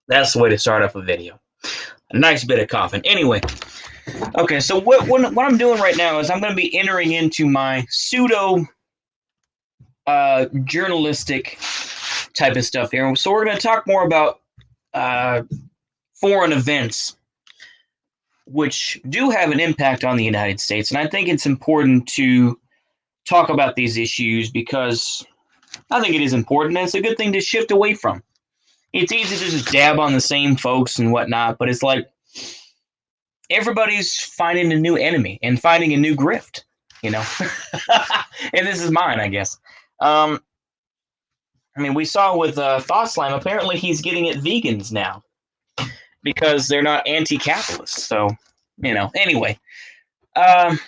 That's the way to start off a video. A nice bit of coughing. Anyway, okay, so what I'm doing right now is I'm going to be entering into my pseudo journalistic type of stuff here. So we're going to talk more about foreign events, which do have an impact on the United States. And I think it's important to talk about these issues because I think it is important and it's a good thing to shift away from. It's easy to just dab on the same folks and whatnot, but it's like everybody's finding a new enemy and finding a new grift, you know? And this is mine, I guess. I mean, we saw with Thought Slime, apparently he's getting at vegans now because they're not anti-capitalist. So, anyway. But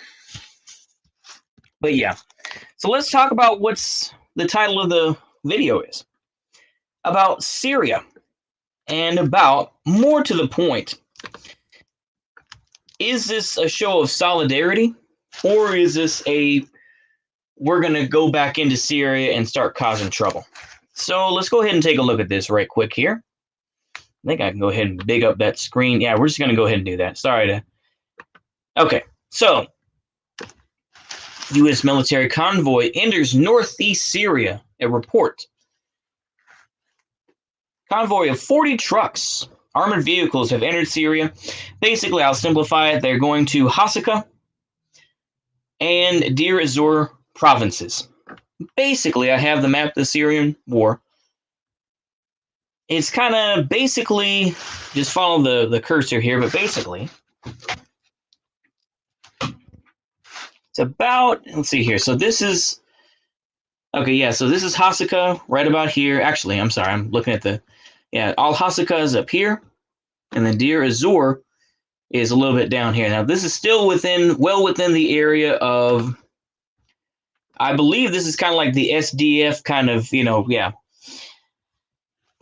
yeah. So let's talk about what's the title of the video is. About Syria. And about, more to the point, is this a show of solidarity? Or is this we're going to go back into Syria and start causing trouble? So let's go ahead and take a look at this right quick here. I think I can go ahead and big up that screen. Yeah, we're just going to go ahead and do that. Okay, so U.S. military convoy enters northeast Syria, a report. Convoy of 40 trucks, armored vehicles have entered Syria. Basically, I'll simplify it. They're going to Hasaka and Deir ez-Zor provinces. Basically, I have the map of the Syrian war. It's kind of basically, just follow the cursor here, but basically, it's about, let's see here. So this is, okay, yeah, so this is Hasaka right about here. Actually, I'm sorry, I'm looking at all Hasaka is up here, and then Deir ez-Zor is a little bit down here. Now, this is still well within the area of, I believe this is kind of like the SDF kind of, yeah.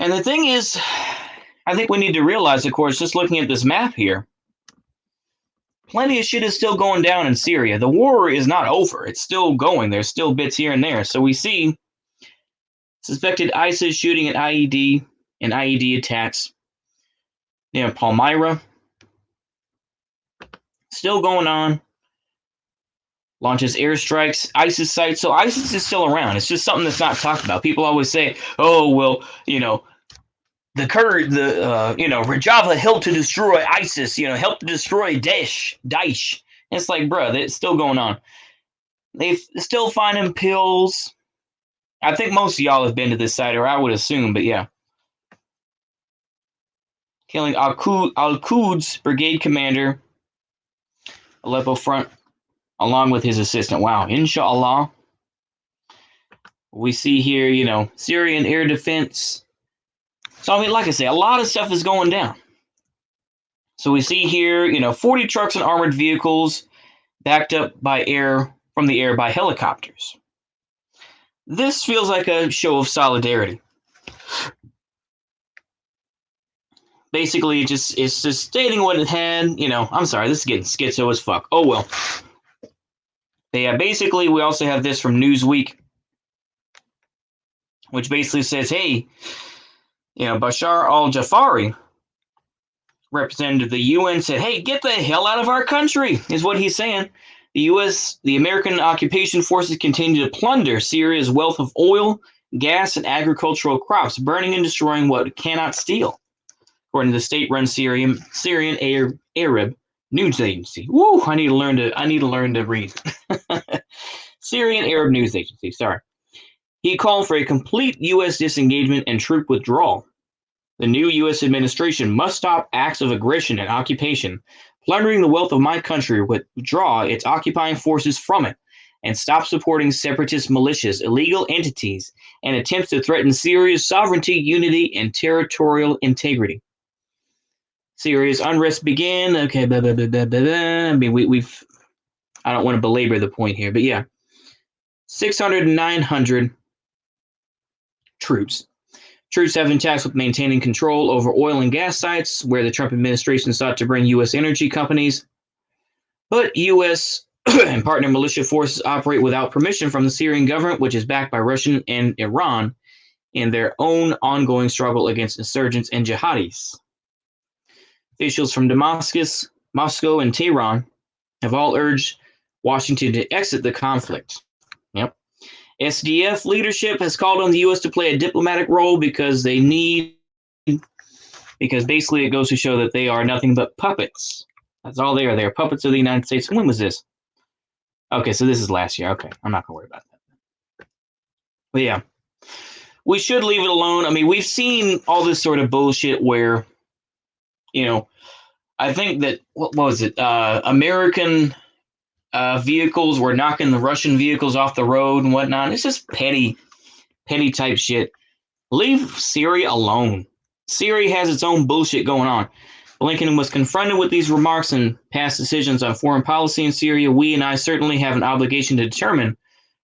And the thing is, I think we need to realize, of course, just looking at this map here, plenty of shit is still going down in Syria. The war is not over. It's still going. There's still bits here and there. So we see suspected ISIS shooting at IED and IED attacks. Palmyra. Still going on. Launches airstrikes, ISIS sites. So ISIS is still around. It's just something that's not talked about. People always say, oh, well, the Kurd, Rojava helped to destroy ISIS, helped to destroy Daesh. And it's like, bro, it's still going on. They still finding pills. I think most of y'all have been to this site, or I would assume, but yeah. Killing Al-Quds brigade commander, Aleppo front, along with his assistant. Wow, inshallah. We see here, Syrian air defense. So, I mean, like I say, a lot of stuff is going down. So we see here, 40 trucks and armored vehicles backed up from the air by helicopters. This feels like a show of solidarity. Basically, it's just stating what it had. I'm sorry, this is getting schizo as fuck. Oh, well. But yeah, basically, we also have this from Newsweek, which basically says, hey, Bashar al-Jafari, representative of the UN, said, hey, get the hell out of our country, is what he's saying. The American occupation forces continue to plunder Syria's wealth of oil, gas, and agricultural crops, burning and destroying what it cannot steal, according to the state-run Syrian Arab news agency. Woo! I need to learn to read. Syrian Arab news agency. Sorry. He called for a complete U.S. disengagement and troop withdrawal. The new U.S. administration must stop acts of aggression and occupation, plundering the wealth of my country, withdraw its occupying forces from it, and stop supporting separatist militias, illegal entities, and attempts to threaten Syria's sovereignty, unity, and territorial integrity. Syria's unrest began. Okay, blah, blah, blah, blah, blah, blah. I mean, I don't want to belabor the point here, but yeah. 600 and 900 troops. Troops have been tasked with maintaining control over oil and gas sites where the Trump administration sought to bring U.S. energy companies. But U.S. and partner militia forces operate without permission from the Syrian government, which is backed by Russia and Iran, in their own ongoing struggle against insurgents and jihadis. Officials from Damascus, Moscow, and Tehran have all urged Washington to exit the conflict. Yep. SDF leadership has called on the U.S. to play a diplomatic role because basically it goes to show that they are nothing but puppets. That's all they are. They are puppets of the United States. When was this? Okay, so this is last year. Okay, I'm not going to worry about that. But yeah, we should leave it alone. I mean, we've seen all this sort of bullshit where, I think that, what was it? American vehicles were knocking the Russian vehicles off the road and whatnot. It's just petty type shit. Leave Syria alone. Syria has its own bullshit going on. Blinken was confronted with these remarks and past decisions on foreign policy in Syria. We and I certainly have an obligation to determine,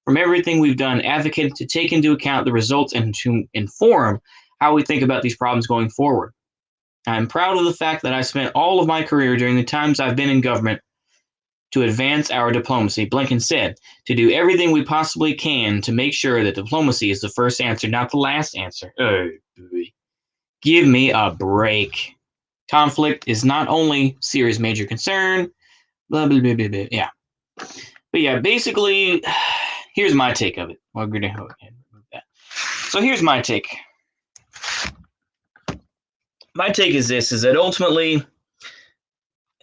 from everything we've done, advocate to take into account the results and to inform how we think about these problems going forward. I'm proud of the fact that I spent all of my career during the times I've been in government to advance our diplomacy, Blinken said, to do everything we possibly can to make sure that diplomacy is the first answer, not the last answer. Oh, boy. Give me a break. Conflict is not only Syria's major concern, blah, blah, blah, blah, blah. Yeah. But yeah, basically, here's my take of it. Well, we're going to remove that. So here's my take. My take is this, is that ultimately,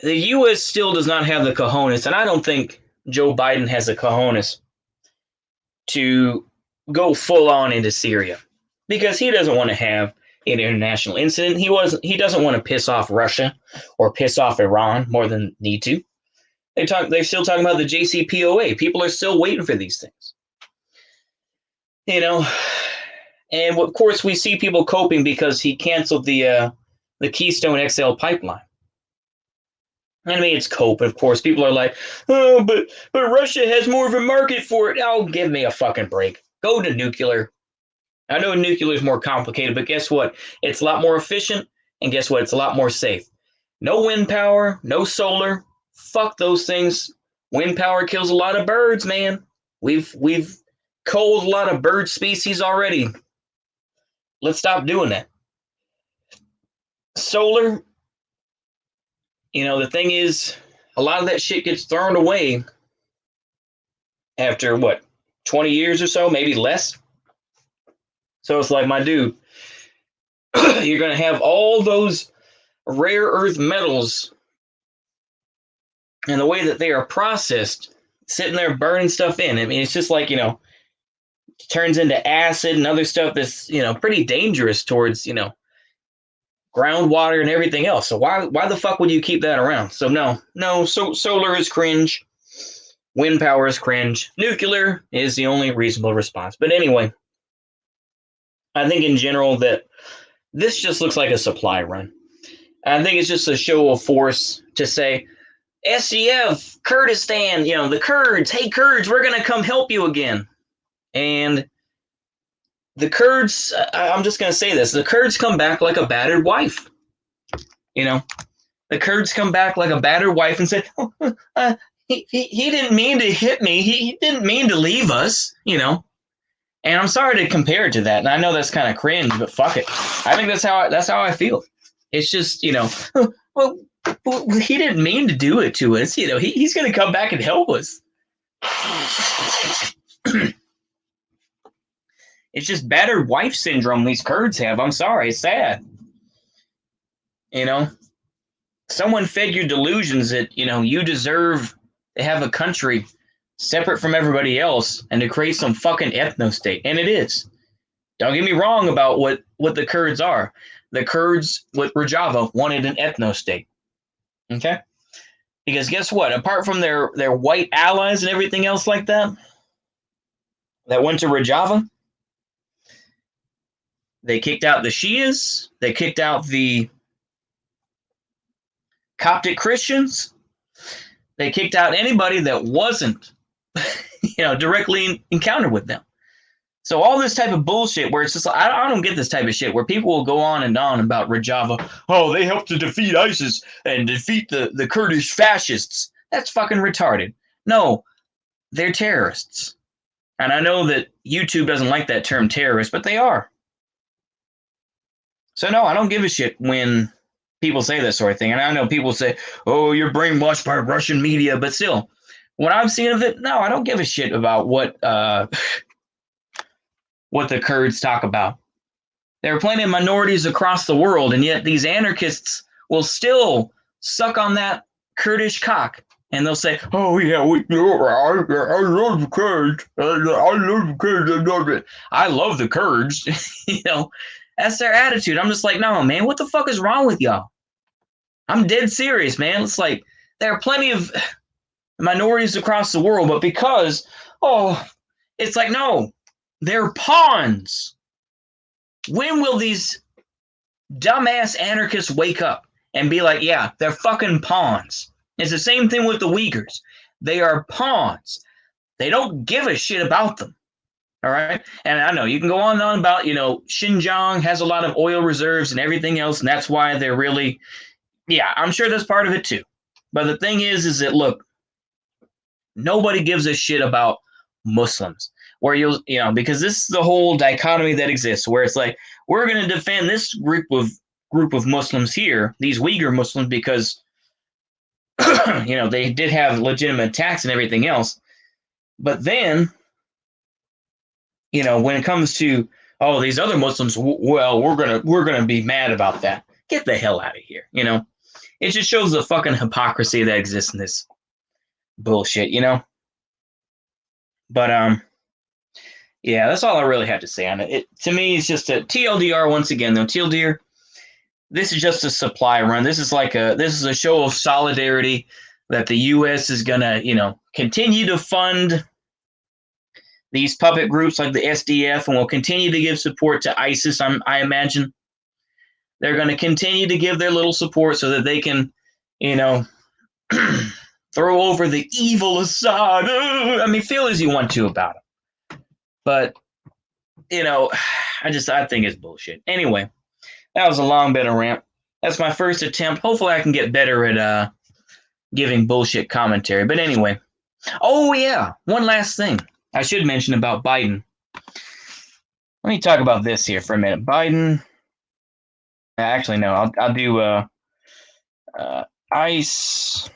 the U.S. still does not have the cojones, and I don't think Joe Biden has the cojones to go full on into Syria, because he doesn't want to have an international incident. He doesn't want to piss off Russia or piss off Iran more than need to. They're still talking about the JCPOA. People are still waiting for these things. And of course we see people coping because he canceled the Keystone XL pipeline. I mean, it's cope. Of course, people are like, oh, but Russia has more of a market for it. Oh, give me a fucking break. Go to nuclear. I know nuclear is more complicated, but guess what? It's a lot more efficient, and guess what? It's a lot more safe. No wind power, no solar. Fuck those things. Wind power kills a lot of birds, man. We've culled a lot of bird species already. Let's stop doing that. Solar, the thing is, a lot of that shit gets thrown away after, 20 years or so, maybe less? So it's like, my dude, you're going to have all those rare earth metals and the way that they are processed, sitting there burning stuff in. I mean, it's just like, turns into acid and other stuff that's, pretty dangerous towards, groundwater and everything else. So why the fuck would you keep that around? So no, solar is cringe. Wind power is cringe. Nuclear is the only reasonable response. But anyway, I think in general that this just looks like a supply run. I think it's just a show of force to say, SCF, Kurdistan, the Kurds, hey Kurds, we're going to come help you again. And the Kurds, I'm just going to say this, the Kurds come back like a battered wife. The Kurds come back like a battered wife and say, he didn't mean to hit me. He didn't mean to leave us, And I'm sorry to compare it to that. And I know that's kind of cringe, but fuck it. I think that's how I feel. It's just, well, he didn't mean to do it to us. He's going to come back and help us. It's just battered wife syndrome these Kurds have. I'm sorry. It's sad. Someone fed you delusions that, you deserve to have a country separate from everybody else and to create some fucking ethno-state. And it is. Don't get me wrong about what the Kurds are. The Kurds with Rojava wanted an ethno-state. Okay? Because guess what? Apart from their white allies and everything else like that went to Rojava, they kicked out the Shias. They kicked out the Coptic Christians. They kicked out anybody that wasn't, directly encountered with them. So all this type of bullshit where it's just like, I don't get this type of shit where people will go on and on about Rojava. Oh, they helped to defeat ISIS and defeat the Kurdish fascists. That's fucking retarded. No, they're terrorists. And I know that YouTube doesn't like that term terrorist, but they are. So no, I don't give a shit when people say this sort of thing. And I know people say, "Oh, you're brainwashed by Russian media," but still, what I've seen of it, no, I don't give a shit about what the Kurds talk about. There are plenty of minorities across the world, and yet these anarchists will still suck on that Kurdish cock. And they'll say, "Oh yeah, I love the Kurds. I love the Kurds. I love it. I love the Kurds." That's their attitude. I'm just like, no, man, what the fuck is wrong with y'all? I'm dead serious, man. It's like there are plenty of minorities across the world, but because it's like no, they're pawns. When will these dumbass anarchists wake up and be like, yeah, they're fucking pawns? It's the same thing with the Uyghurs. They are pawns. They don't give a shit about them. All right. And I know you can go on and on about, Xinjiang has a lot of oil reserves and everything else. And that's why they're really, yeah, I'm sure that's part of it too. But the thing is that, look, nobody gives a shit about Muslims. Where because this is the whole dichotomy that exists, where it's like we're going to defend this group of Muslims here, these Uyghur Muslims, because they did have legitimate attacks and everything else. But then, when it comes to these other Muslims, well, we're gonna be mad about that. Get the hell out of here. It just shows the fucking hypocrisy that exists in this bullshit. But yeah, that's all I really have to say on it. To me, it's just a TLDR once again, though. TLDR, this is just a supply run. This is a show of solidarity that the U.S. is gonna, continue to fund these puppet groups like the SDF, and will continue to give support to ISIS. I imagine they're going to continue to give their little support so that they can, throw over the evil Assad. Feel as you want to about it. But, I think it's bullshit. Anyway, that was a long bit of rant. That's my first attempt. Hopefully I can get better at giving bullshit commentary. But anyway. Oh, yeah. One last thing I should mention about Biden. Let me talk about this here for a minute. Biden. Actually, no. I'll do ICE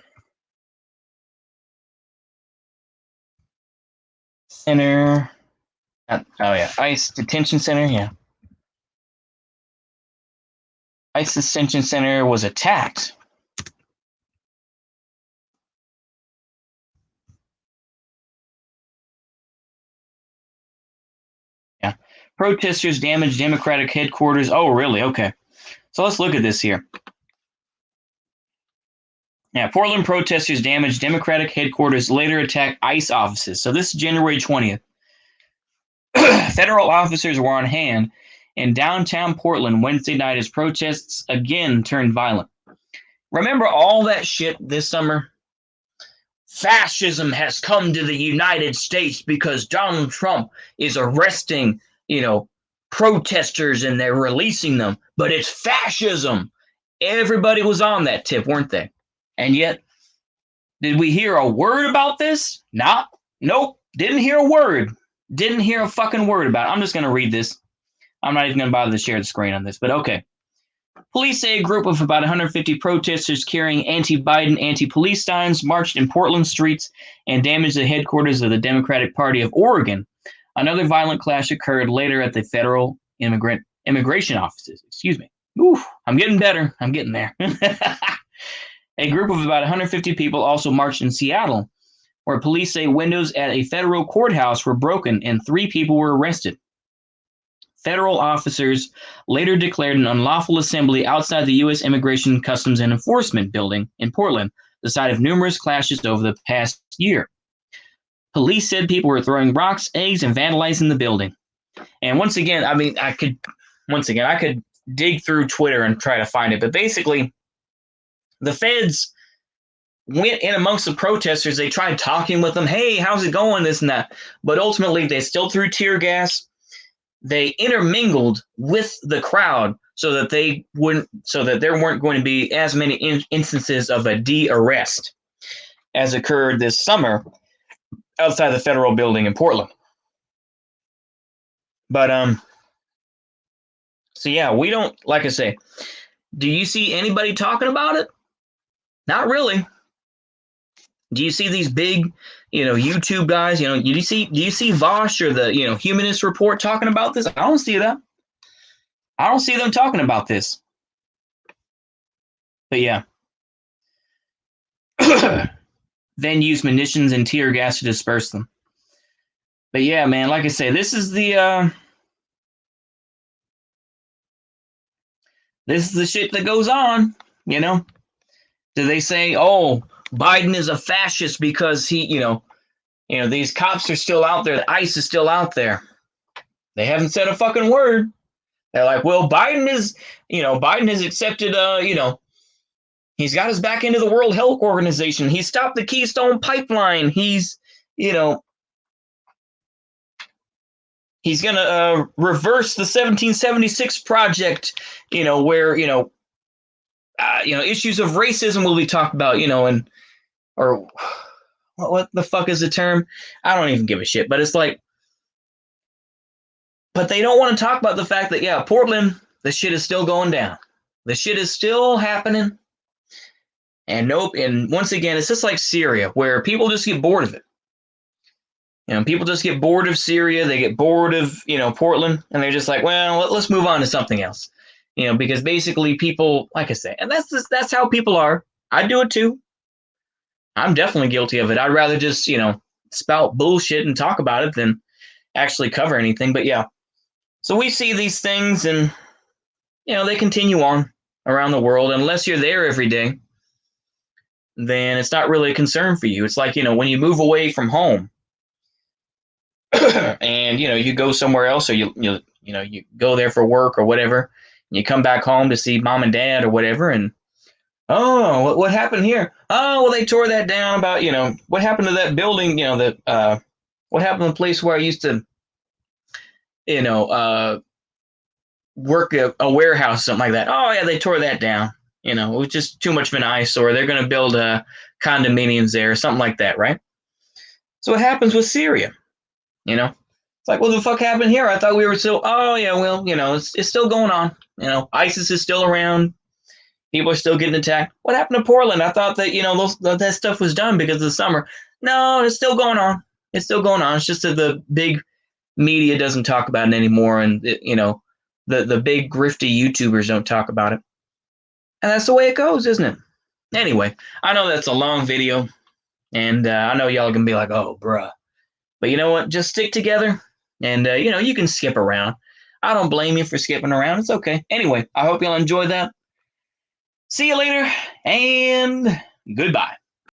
Center. ICE Detention Center. Yeah. ICE Detention Center was attacked. Yeah. Protesters damaged Democratic headquarters. Oh, really? Okay. So let's look at this here. Yeah, Portland protesters damaged Democratic headquarters, later attacked ICE offices. So this is January 20th. Federal officers were on hand in downtown Portland Wednesday night as protests again turned violent. Remember all that shit this summer? Fascism has come to the United States because Donald Trump is arresting, protesters and they're releasing them. But it's fascism. Everybody was on that tip, weren't they? And yet, did we hear a word about this? Nope. Didn't hear a word. Didn't hear a fucking word about it. I'm just going to read this. I'm not even going to bother to share the screen on this, but okay. Police say a group of about 150 protesters carrying anti-Biden, anti-police signs marched in Portland streets and damaged the headquarters of the Democratic Party of Oregon. Another violent clash occurred later at the federal immigration offices. Excuse me. Oof, I'm getting better. I'm getting there. A group of about 150 people also marched in Seattle, where police say windows at a federal courthouse were broken and 3 people were arrested. Federal officers later declared an unlawful assembly outside the U.S. Immigration, Customs, and Enforcement building in Portland, the site of numerous clashes over the past year. Police said people were throwing rocks, eggs, and vandalizing the building. And once again, I could dig through Twitter and try to find it, but basically, the feds went in amongst the protesters. They tried talking with them. Hey, how's it going? This and that. But ultimately, they still threw tear gas. They intermingled with the crowd so that there weren't going to be as many instances of a de-arrest as occurred this summer outside the federal building in Portland. But So yeah, we don't, like I say, do you see anybody talking about it? Not really. Do you see these big, YouTube guys? Do you see Vosh or the, Humanist Report talking about this? I don't see that. I don't see them talking about this. But yeah. Then use munitions and tear gas to disperse them. But yeah, man, like I say, this is the shit that goes on, you know. Do they say, "Oh, Biden is a fascist because he, these cops are still out there, the ICE is still out there." They haven't said a fucking word. They're like, "Well, Biden has accepted he's got us back into the World Health Organization. He stopped the Keystone Pipeline. You know, he's going to reverse the 1776 project, where, issues of racism will be talked about, or what the fuck is the term? I don't even give a shit. But it's like, but they don't want to talk about the fact that, yeah, Portland, the shit is still going down. The shit is still happening. And nope. And once again, it's just like Syria, where people just get bored of it. People just get bored of Syria. They get bored of, Portland, and they're just like, well, let's move on to something else. Because basically people, like I say, and that's how people are. I do it too. I'm definitely guilty of it. I'd rather just, spout bullshit and talk about it than actually cover anything. But yeah, so we see these things, and they continue on around the world. Unless you're there every day, then it's not really a concern for you. It's like, when you move away from home and you go somewhere else, or you go there for work or whatever, and you come back home to see mom and dad or whatever, and oh, what happened here? Oh, well, they tore that down. About what happened to that building? What happened to the place where I used to work a warehouse, something like that. Oh yeah, they tore that down. It was just too much of an eyesore. They're going to build condominiums there, or something like that, right? So what happens with Syria? It's like, what the fuck happened here? I thought we were still. Oh yeah, well, it's still going on. ISIS is still around. People are still getting attacked. What happened to Portland? I thought that that stuff was done because of the summer. No, it's still going on. It's still going on. It's just that the big media doesn't talk about it anymore, and the big grifty YouTubers don't talk about it. And that's the way it goes, isn't it? Anyway, I know that's a long video, and I know y'all are gonna be like, "Oh, bruh," but you know what? Just stick together, and you can skip around. I don't blame you for skipping around. It's okay. Anyway, I hope y'all enjoyed that. See you later, and goodbye.